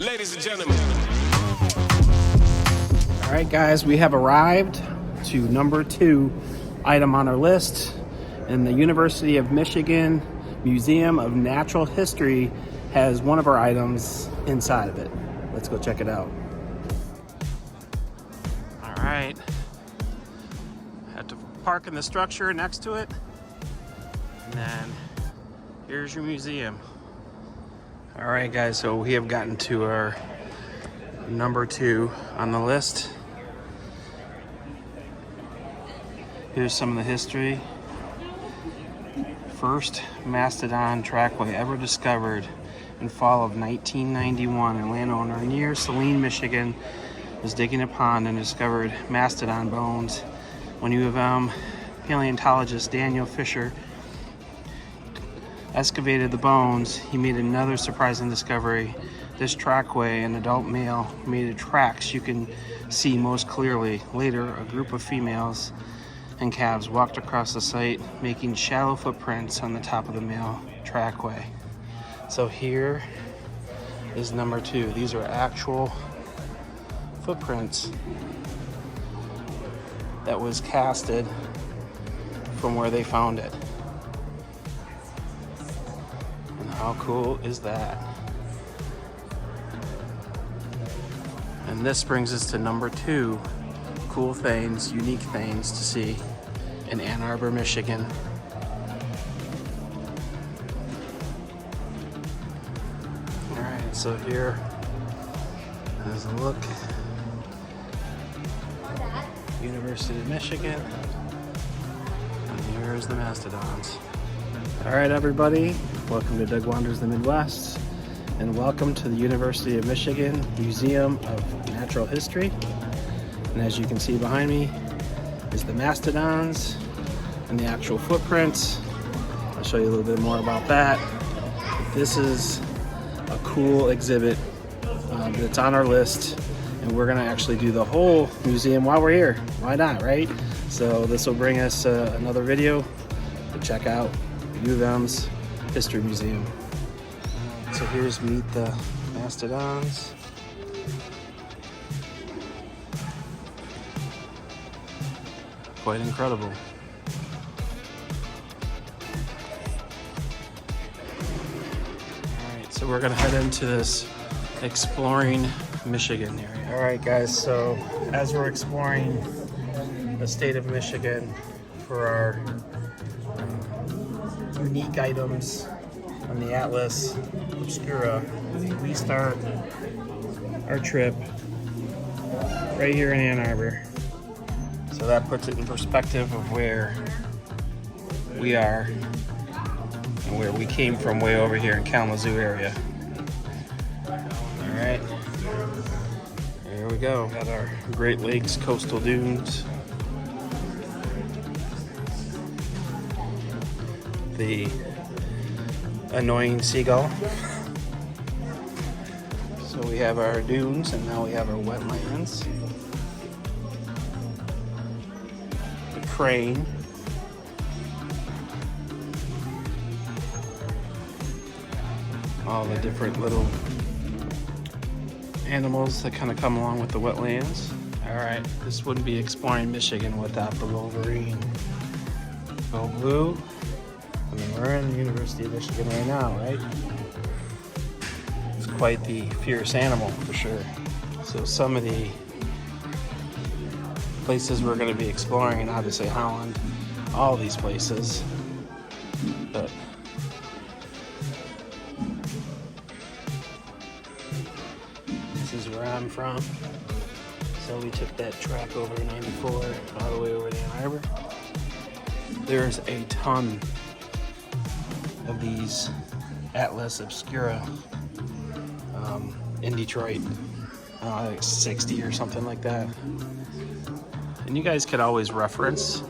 Ladies and gentlemen. All right, guys, we have arrived to number 2 item on our list. And the University of Michigan Museum of Natural History has one of our items inside of it. Let's go check it out. All right. Had to park in the structure next to it. And then here's your museum. All right, guys, so we have gotten to our number 2 on the list. Here's some of the history. First Mastodon trackway ever discovered in fall of 1991. A landowner near Saline, Michigan was digging a pond and discovered Mastodon bones. When U of M paleontologist Daniel Fisher excavated the bones, he made another surprising discovery. This trackway, an adult male, made tracks you can see most clearly. Later, a group of females and calves walked across the site, making shallow footprints on the top of the male trackway. So here is number 2. These are actual footprints that was casted from where they found it. How cool is that? And this brings us to number 2 cool things, unique things to see in Ann Arbor, Michigan. All right, so here is a look. University of Michigan. And here's the mastodons. All right, everybody. Welcome to Doug Wanders the Midwest, and welcome to the University of Michigan Museum of Natural History. And as you can see behind me is the mastodons and the actual footprints. I'll show you a little bit more about that. This is a cool exhibit that's on our list, and we're gonna actually do the whole museum while we're here. Why not, right? So this will bring us another video to check out U of M's History Museum. So here's Meet the Mastodons. Quite incredible. Alright, so we're gonna head into this exploring Michigan area. Alright guys, so as we're exploring the state of Michigan for our unique items on the Atlas Obscura, we start our trip right here in Ann Arbor. So that puts it in perspective of where we are and where we came from, way over here in Kalamazoo area. All right, here we go. Got our Great Lakes coastal dunes. The annoying seagull. So we have our dunes, and now we have our wetlands. The crane. All the different little animals that kind of come along with the wetlands. All right, this wouldn't be exploring Michigan without the wolverine. Go blue. I mean, we're in the University of Michigan right now, right? It's quite the fierce animal for sure. So some of the places we're going to be exploring, and obviously Holland, all these places, but this is where I'm from. So we took that track over 94 all the way over to Ann Arbor. There's a ton of these Atlas Obscura in Detroit, like 60 or something like that. And you guys could always reference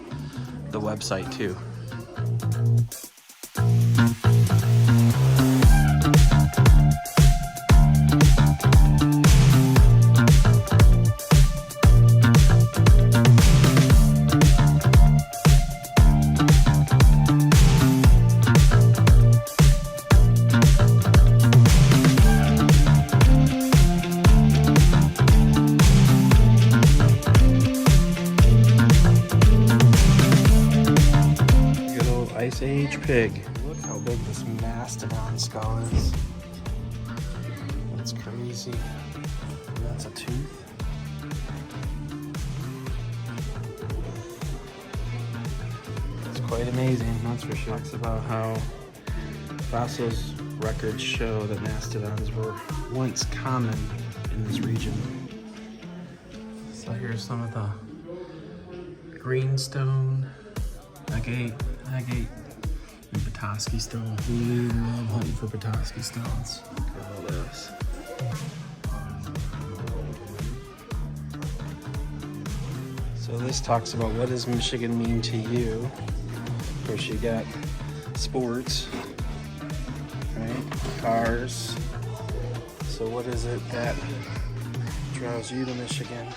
the website too. big. Look how big this mastodon skull is. That's crazy. And that's a tooth. It's quite amazing, that's for sure. Talks about how fossils records show that mastodons were once common in this region. So here's some of the greenstone, agate, and Petoskey stone. We love hunting for Petoskey stones. Look at all this. So this talks about what does Michigan mean to you. Of course, you got sports, right? Cars. So what is it that draws you to Michigan?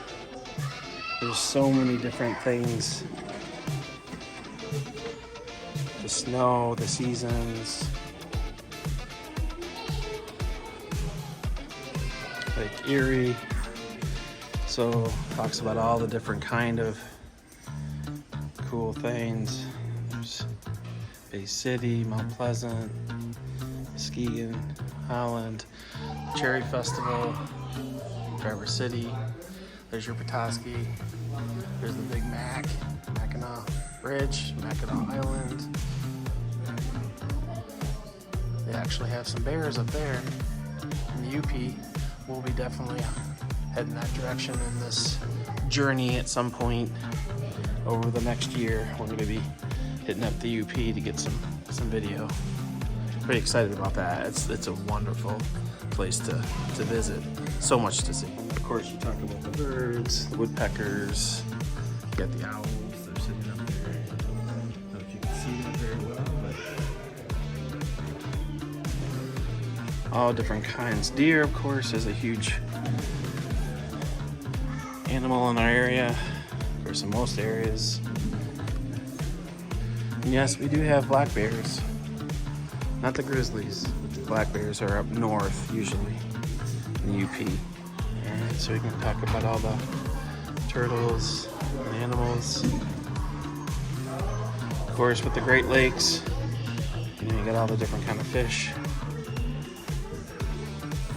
There's so many different things. The snow, the seasons, like Erie. So talks about all the different kind of cool things. There's Bay City, Mount Pleasant, Muskegon, Holland, Cherry Festival, Traverse City. There's your Petoskey. There's the Big Mac, Mackinac Bridge, Mackinac Island. They actually have some bears up there in the UP. We'll be definitely heading that direction in this journey at some point over the next year. We're going to be hitting up the UP to get some video. Pretty excited about that. It's a wonderful place to visit. So much to see. Of course, you talk about the birds, the woodpeckers. You got the owls. They're sitting up there. I don't know if you can see them very well, but all different kinds. Deer, of course, is a huge animal in our area. Of course, in most areas. And yes, we do have black bears. Not the grizzlies. The black bears are up north, usually, in the UP. And so we can talk about all the turtles and animals. Of course, with the Great Lakes, you got all the different kind of fish.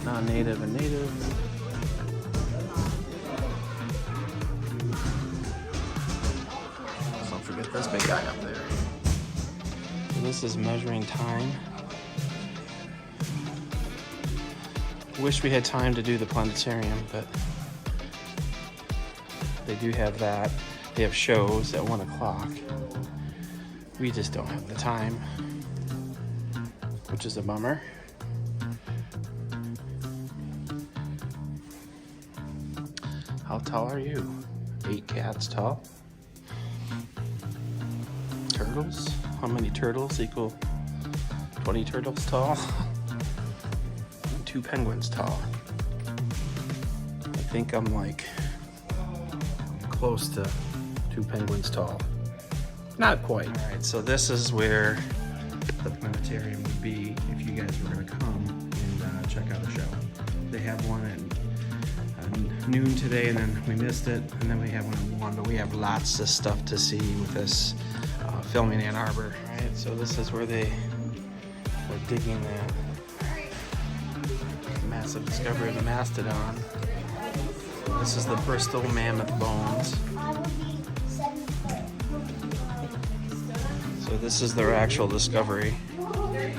Non-native and native. Don't forget this big guy up there. So this is measuring time. Wish we had time to do the planetarium, but they do have that. They have shows at 1 o'clock. We just don't have the time, which is a bummer. How tall are you? 8 cats tall. Turtles? How many turtles equal 20 turtles tall? 2 penguins tall. I think I'm like close to 2 penguins tall. Not quite. All right, so this is where the planetarium would be if you guys were gonna come and check out a show. They have one at noon today, and then we missed it, and then we have one at 1, but we have lots of stuff to see with this filming Ann Arbor. All right, so this is where they were digging that massive discovery of the mastodon. This is the Bristle mammoth bones. So this is their actual discovery that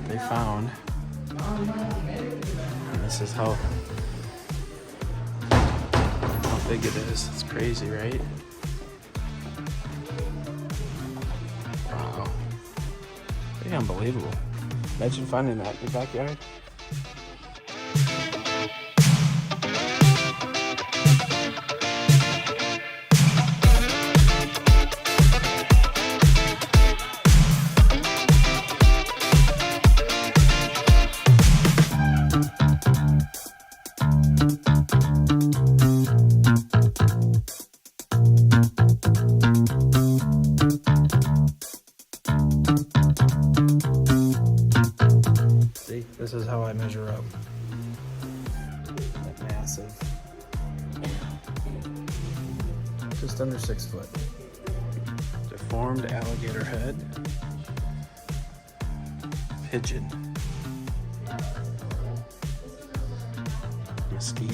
they found. And this is how big it is. It's crazy, right? Wow. Pretty unbelievable. Imagine finding that in your backyard. This is how I measure up. That massive. Just under 6 foot. They're Deformed alligator head. Pigeon. Mosquito.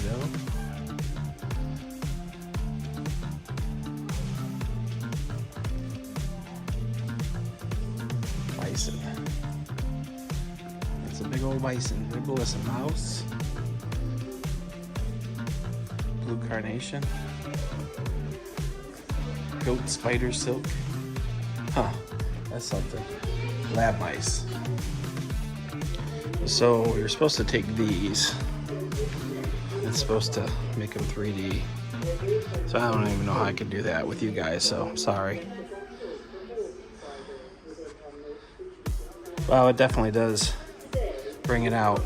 Bison. It's a big old bison. Ribbless mouse. Blue carnation. Goat spider silk. Huh, that's something. Lab mice. So you're supposed to take these. It's supposed to make them 3D. So I don't even know how I could do that with you guys, so I'm sorry. Wow, it definitely does bring it out.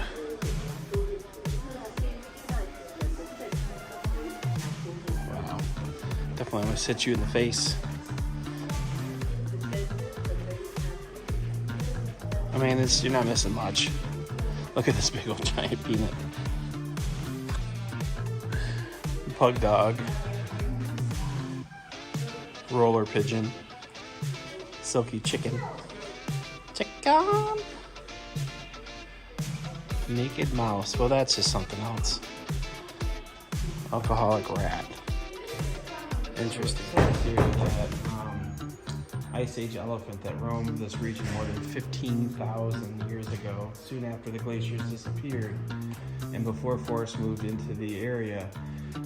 Wow, definitely want to hit you in the face. I mean, you're not missing much. Look at this big old giant peanut. Pug dog. Roller pigeon. Silky chicken. Chicken! Naked mouse. Well, that's just something else. Alcoholic rat. Interesting. Theory that Ice Age elephant that roamed this region more than 15,000 years ago, soon after the glaciers disappeared, and before forests moved into the area.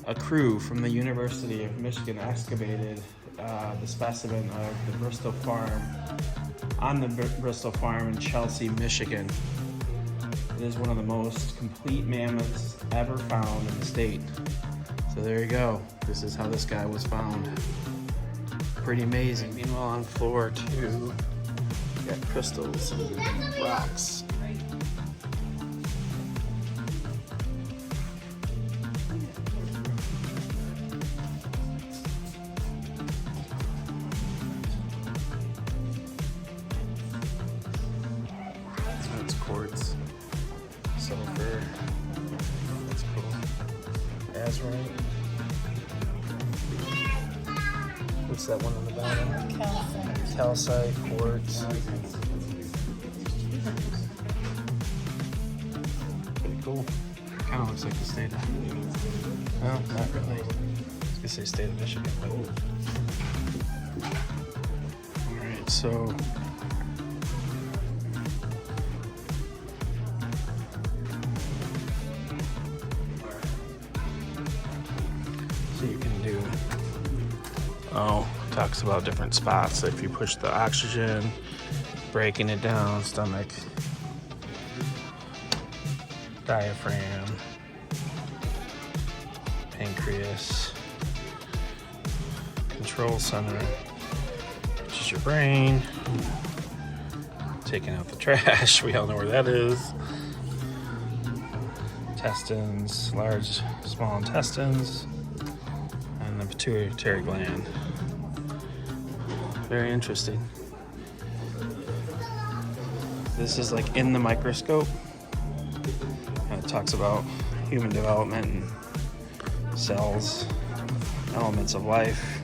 A crew from the University of Michigan excavated the specimen of the Bristle farm, on the Bristle farm in Chelsea, Michigan. It is one of the most complete mammoths ever found in the state. So there you go. This is how this guy was found. Pretty amazing. Meanwhile, on floor 2, you got crystals and rocks. That's quartz, sulfur. That's cool. Azurite. What's that one on the bottom? Calcite, quartz. Pretty cool. Kind of looks like the state of... Well, not really. I was gonna say state of Michigan, but... Alright, so... you can do... talks about different spots. If you push the oxygen, breaking it down, stomach, diaphragm, pancreas, control center, which is your brain, taking out the trash, we all know where that is, intestines, large, small intestines, and the pituitary gland. Very interesting. This is like in the microscope. And it talks about human development and cells, elements of life.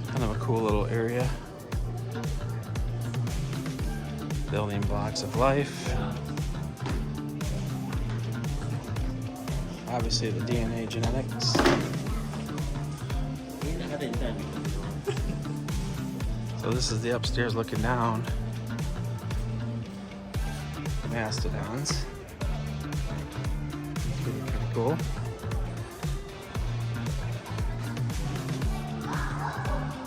Kind of a cool little area. Building blocks of life. Obviously the DNA genetics. So this is the upstairs looking down. The Mastodons. It's really kind of cool.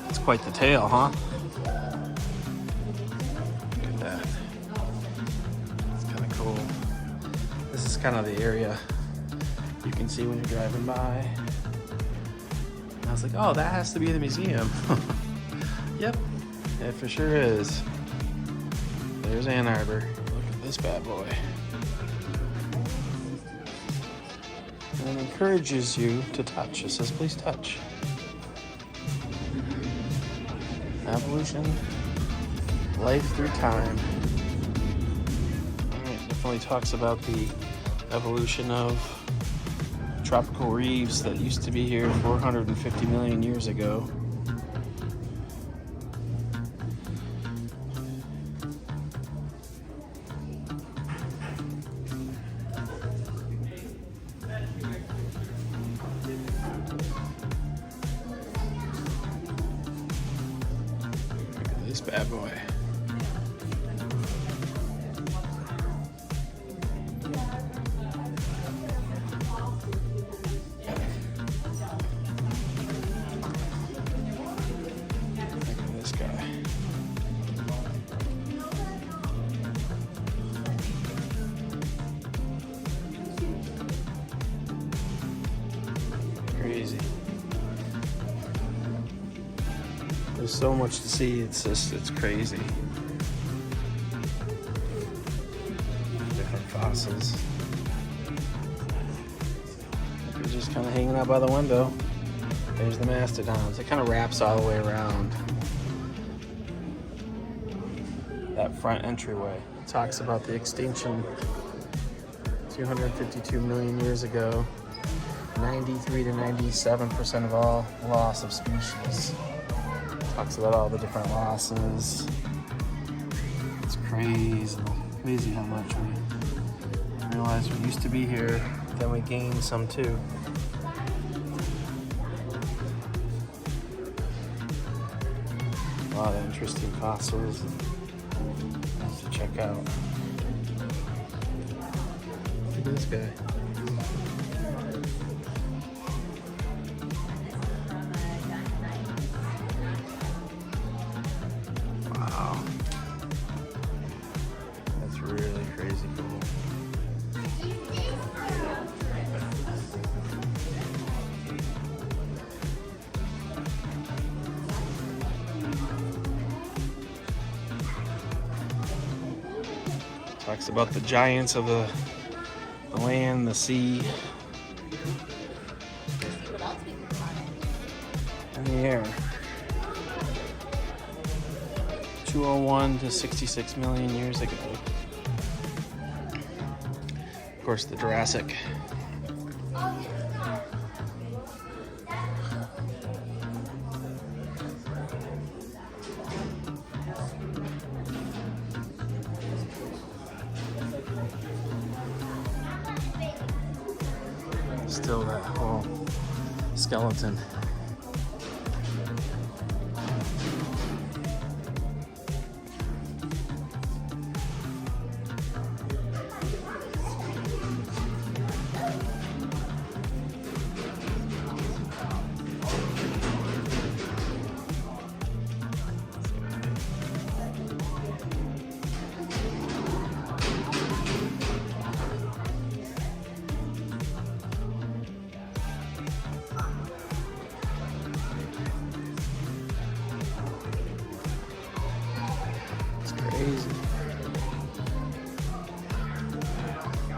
It's quite the tail, huh? Look at that. It's kind of cool. This is kind of the area you can see when you're driving by. And I was like, oh, that has to be the museum. Yep, it for sure is. There's Ann Arbor. Look at this bad boy. And it encourages you to touch. It says, please touch. Evolution, life through time. All right, definitely talks about the evolution of tropical reefs that used to be here 450 million years ago. Look at this bad boy. Crazy. There's so much to see, it's crazy. Different fossils. We're just kind of hanging out by the window. There's the mastodons. It kind of wraps all the way around that front entryway. It talks about the extinction 252 million years ago. 93 to 97% of all loss of species. Talks about all the different losses. It's crazy how much we realize we used to be here, then we gained some too. A lot of interesting fossils to check out. Look at this guy. Wow. That's really crazy cool. Talks about the giants of the land, the sea, and the air. 201 to 66 million years ago. Of course, the Jurassic. Still that whole skeleton. Crazy.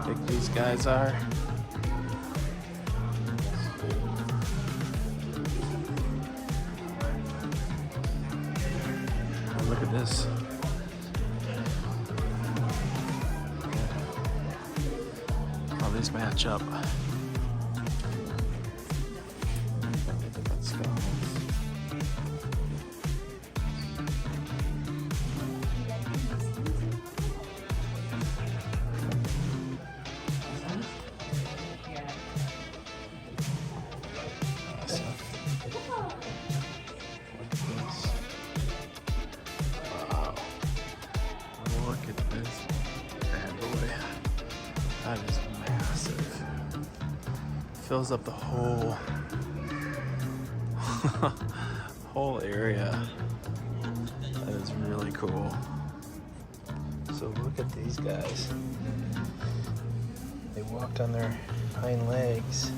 Big these guys are. Oh, look at this. How these match up. Let's go. That is massive. Fills up the whole whole area. That is really cool. So look at these guys. They walked on their hind legs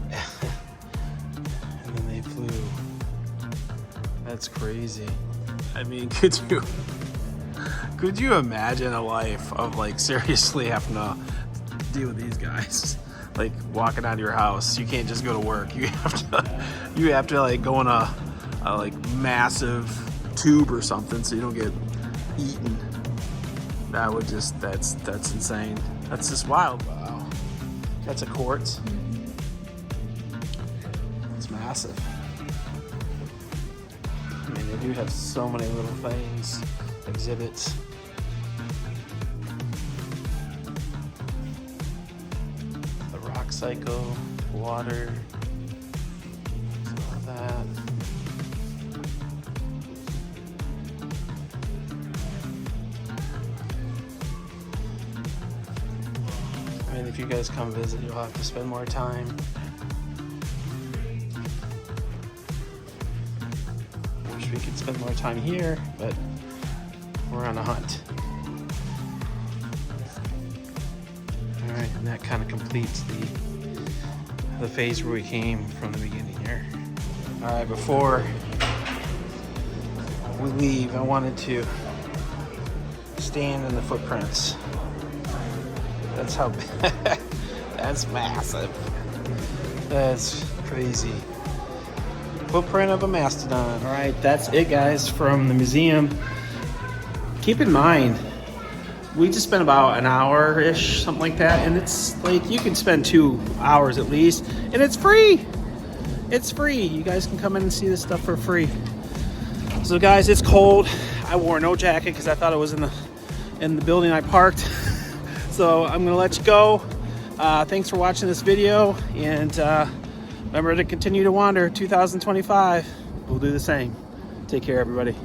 and then they flew. That's crazy. I mean, could you imagine a life of like seriously having to deal with these guys? Like walking out of your house, you can't just go to work. You have to like go in a like massive tube or something so you don't get eaten. That's insane. That's just wild. Wow. That's a quartz. massive. I mean, they do have so many little things, exhibits. The rock cycle, water, all that. I mean, if you guys come visit, you'll have to spend more time. Wish we could spend more time here, but we're on a hunt. All right, and that kind of completes the phase where we came from the beginning here. All right, before we leave, I wanted to stand in the footprints. That's how bad. That's massive. That's crazy. Footprint of a mastodon. All right, that's it, guys, from the museum. Keep in mind, we just spent about an hour-ish, something like that, and it's like you can spend 2 hours at least, and it's free. It's free. You guys can come in and see this stuff for free. So, guys, it's cold. I wore no jacket because I thought it was in the building I parked. So I'm gonna let you go. Thanks for watching this video, and remember to continue to wander. 2025, we'll do the same. Take care, everybody.